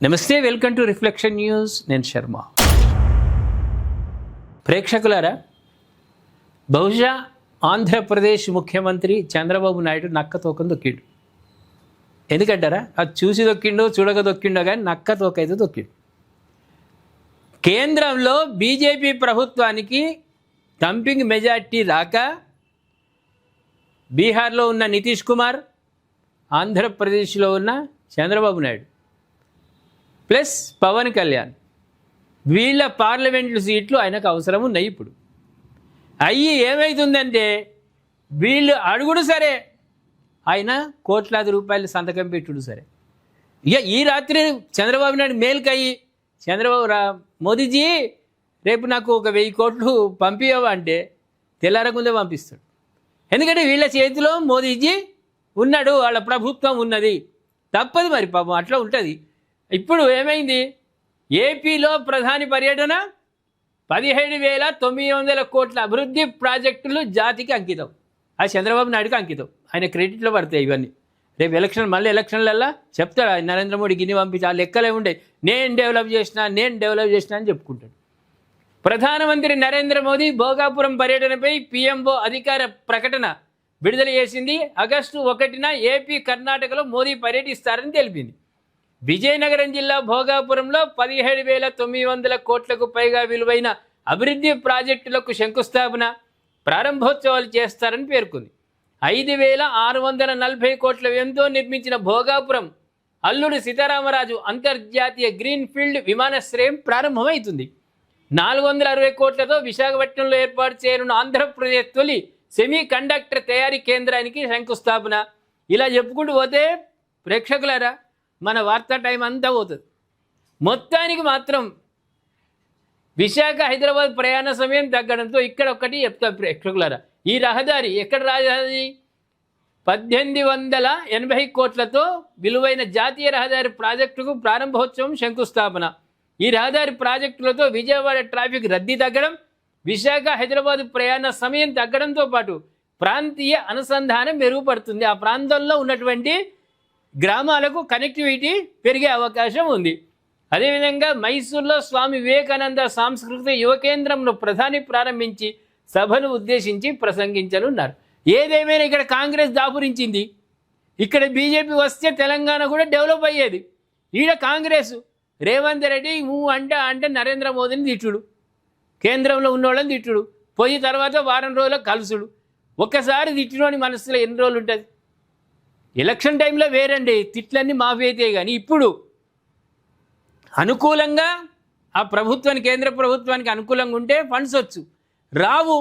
నమస్తే, welcome to reflection news. నేను శర్మ. ప్రేక్షకులారా, బహుశా ఆంధ్రప్రదేశ్ ముఖ్యమంత్రి చంద్రబాబు నాయుడు నక్క తోకను దొక్కిండు. ఎందుకంటారా? అది చూసి దొక్కిండో చూడక దొక్కిండో కానీ నక్క తోకైతే దొక్కిండు. కేంద్రంలో బీజేపీ ప్రభుత్వానికి డంపింగ్ మెజార్టీ రాక బీహార్లో ఉన్న నితీష్ కుమార్, ఆంధ్రప్రదేశ్లో ఉన్న చంద్రబాబు నాయుడు ప్లస్ పవన్ కళ్యాణ్, వీళ్ళ పార్లమెంటు సీట్లు ఆయనకు అవసరం ఉన్నాయి. ఇప్పుడు అయ్యి ఏమవుతుందంటే వీళ్ళు అడుగుడు సరే, ఆయన కోట్లాది రూపాయలు సంతకం పెట్టుడు సరే. ఇక ఈ రాత్రి చంద్రబాబు నాయుడు మేలుకయ్యి, మోదీజీ రేపు నాకు ఒక 1000 కోట్లు పంపియవా అంటే తెల్లారకుందే పంపిస్తాడు. ఎందుకంటే వీళ్ళ చేతిలో మోదీజీ ఉన్నాడు, వాళ్ళ ప్రభుత్వం ఉన్నది. తప్పదు మరి, పాపం అట్లా ఉంటుంది. ఇప్పుడు ఏమైంది? ఏపీలో ప్రధాని పర్యటన 17,900 కోట్ల అభివృద్ధి ప్రాజెక్టులు జాతికి అంకితం. అది చంద్రబాబు నాయుడుకి అంకితం. ఆయన క్రెడిట్లో పడతాయి ఇవన్నీ. రేపు మళ్ళీ ఎలక్షన్లల్లా చెప్తాడు ఆయన, నరేంద్ర మోడీ గిన్ని పంపించి ఆ లెక్కలే ఉండే, నేను డెవలప్ చేసిన అని చెప్పుకుంటాడు. ప్రధానమంత్రి నరేంద్ర మోదీ భోగాపురం పర్యటనపై పిఎంఓ అధికార ప్రకటన విడుదల చేసింది. ఆగస్టు 1న ఏపీ, కర్ణాటకలో మోదీ పర్యటిస్తారని తెలిపింది. విజయనగరం జిల్లా భోగాపురంలో 17,900 కోట్లకు పైగా విలువైన అభివృద్ధి ప్రాజెక్టులకు శంకుస్థాపన, ప్రారంభోత్సవాలు చేస్తారని పేర్కొంది. 5,640 కోట్ల వ్యయంతో నిర్మించిన భోగాపురం అల్లూరి సీతారామరాజు అంతర్జాతీయ గ్రీన్ఫీల్డ్ విమానాశ్రయం ప్రారంభమవుతుంది. 460 కోట్లతో విశాఖపట్నంలో ఏర్పాటు చేయనున్న ఆంధ్రప్రదేశ్ తొలి సెమీ కండక్టర్ తయారీ కేంద్రానికి శంకుస్థాపన. ఇలా చెప్పుకుంటూ పోతే ప్రేక్షకులారా, మన వార్తా టైం అంతా పోతుంది. మొత్తానికి మాత్రం విశాఖ హైదరాబాద్ ప్రయాణ సమయం తగ్గడంతో ఇక్కడ ఒక్కటి చెప్తాం ప్రేక్షకులారా. ఈ రహదారి ఎక్కడ? రహదారి 1880 కోట్లతో విలువైన జాతీయ రహదారి ప్రాజెక్టుకు ప్రారంభోత్సవం, శంకుస్థాపన. ఈ రహదారి ప్రాజెక్టులతో విజయవాడ ట్రాఫిక్ రద్దీ తగ్గడం, విశాఖ హైదరాబాద్ ప్రయాణ సమయం తగ్గడంతో పాటు ప్రాంతీయ అనుసంధానం మెరుగుపడుతుంది. ఆ ప్రాంతంలో ఉన్నటువంటి గ్రామాలకు కనెక్టివిటీ పెరిగే అవకాశం ఉంది. అదేవిధంగా మైసూర్లో స్వామి వివేకానంద సాంస్కృతిక యువ కేంద్రంను ప్రధాని ప్రారంభించి సభను ఉద్దేశించి ప్రసంగించనున్నారు. ఏదేమైనా ఇక్కడ కాంగ్రెస్ దాపురించింది. ఇక్కడ బీజేపీ వస్తే తెలంగాణ కూడా డెవలప్ అయ్యేది. ఈడ కాంగ్రెస్ రేవంత్ రెడ్డి అంటే నరేంద్ర మోదీని తిట్టుడు, కేంద్రంలో ఉన్నోళ్ళని తిట్టుడు, పోయి తర్వాత వారం రోజులకు కలుసుడు. ఒక్కసారి తిట్టినోని మనసులో ఎన్ని రోజులు ఉంటుంది? ఎలక్షన్ టైంలో వేరండి, తిట్లన్నీ మాఫీ అవుతాయి. కానీ ఇప్పుడు అనుకూలంగా ఆ ప్రభుత్వానికి, కేంద్ర ప్రభుత్వానికి అనుకూలంగా ఉంటే ఫండ్స్ వచ్చు, రావు.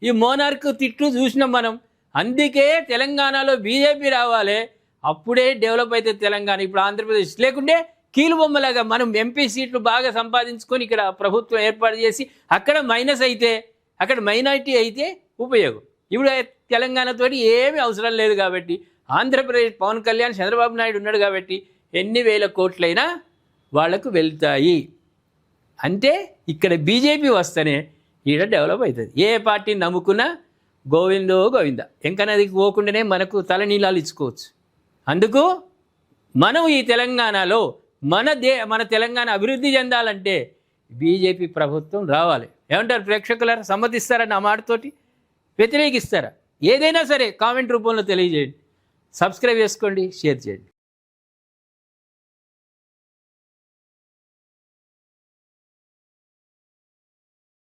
ఈ మోనార్క్ తిట్లు చూసినాం మనం. అందుకే తెలంగాణలో బీజేపీ రావాలి, అప్పుడే డెవలప్ అవుతుంది తెలంగాణ. ఇప్పుడు ఆంధ్రప్రదేశ్ లేకుంటే కీలుబొమ్మలాగా మనం ఎంపీ సీట్లు బాగా సంపాదించుకొని ఇక్కడ ప్రభుత్వం ఏర్పాటు చేసి అక్కడ మైనస్ అయితే, అక్కడ మైనారిటీ అయితే ఉపయోగం. ఇప్పుడు తెలంగాణతోటి ఏమీ అవసరం లేదు కాబట్టి, ఆంధ్రప్రదేశ్ పవన్ కళ్యాణ్, చంద్రబాబు నాయుడు ఉన్నాడు కాబట్టి ఎన్ని వేల కోట్లైనా వాళ్లకు వెళ్తాయి. అంటే ఇక్కడ బీజేపీ వస్తేనే ఈడ డెవలప్ అవుతుంది. ఏ పార్టీని నమ్ముకున్నా గోవిందో గోవింద, ఎంకనదికి పోకుండానే మనకు తలనీలాలు ఇచ్చుకోవచ్చు. అందుకు మనం ఈ తెలంగాణలో మన తెలంగాణ అభివృద్ధి చెందాలంటే బీజేపీ ప్రభుత్వం రావాలి. ఏమంటారు ప్రేక్షకులారా? సమ్మతిస్తారా నా మాటతోటి? వ్యతిరేకిస్తారా? ఏదైనా సరే కామెంట్ రూపంలో తెలియజేయండి. సబ్స్క్రైబ్ చేసుకోండి, షేర్ చేయండి.